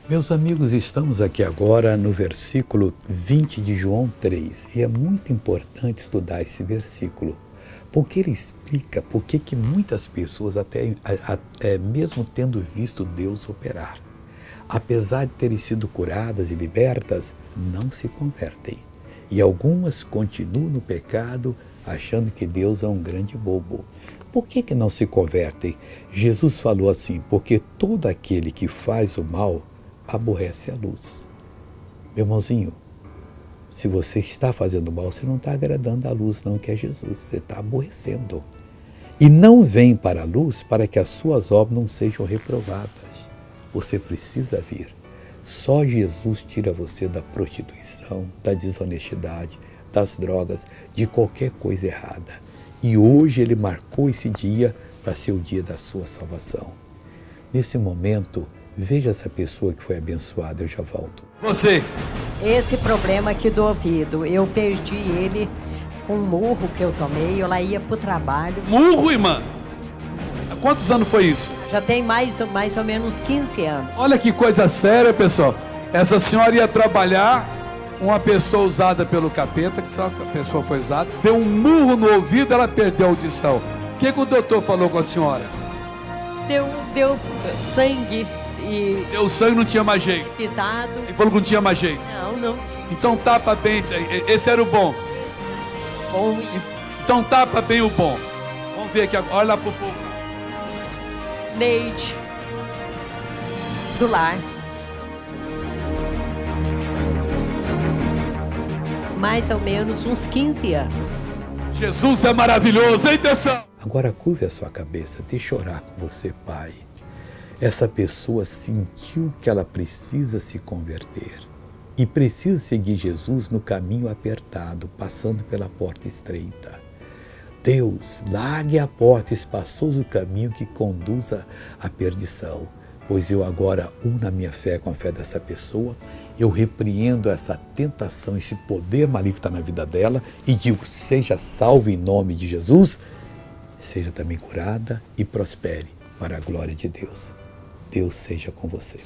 Meus amigos, estamos aqui agora no versículo 20 de João 3 e é muito importante estudar esse versículo, porque ele explica por que muitas pessoas, até mesmo tendo visto Deus operar, apesar de terem sido curadas e libertas, não se convertem. E algumas continuam no pecado, achando que Deus é um grande bobo. Por que não se convertem? Jesus falou assim, porque todo aquele que faz o mal aborrece a luz. Meu irmãozinho, se você está fazendo mal, você não está agradando a luz não, que é Jesus, você está aborrecendo. E não vem para a luz para que as suas obras não sejam reprovadas. Você precisa vir. Só Jesus tira você da prostituição, da desonestidade, das drogas, de qualquer coisa errada. E hoje Ele marcou esse dia para ser o dia da sua salvação. Nesse momento, veja essa pessoa que foi abençoada, eu já volto. Você. Esse problema aqui do ouvido, eu perdi ele com um murro que eu tomei, eu lá ia pro trabalho. Murro, irmã? Há quantos anos foi isso? Já tem mais ou menos 15 anos. Olha que coisa séria, pessoal. Essa senhora ia trabalhar, uma pessoa usada pelo capeta, que só a pessoa foi usada, deu um murro no ouvido, ela perdeu a audição. O que o doutor falou com a senhora? Deu sangue e... Deu sangue, não tinha mais jeito. Pisado. Ele falou que não tinha mais jeito. Não. Então tapa bem, esse era o bom. Bom. Então tapa bem o bom. Vamos ver aqui agora, olha lá pro povo. Neide. Do lar. Mais ou menos uns 15 anos. Jesus é maravilhoso, hein, pessoal? Agora curve a sua cabeça, deixa eu orar com você, Pai. Essa pessoa sentiu que ela precisa se converter e precisa seguir Jesus no caminho apertado, passando pela porta estreita. Deus, largue a porta, espaçoso o caminho que conduza à perdição. Pois eu agora uno a minha fé com a fé dessa pessoa, eu repreendo essa tentação, esse poder maligno que está na vida dela e digo, seja salva em nome de Jesus, seja também curada e prospere para a glória de Deus. Deus seja com você.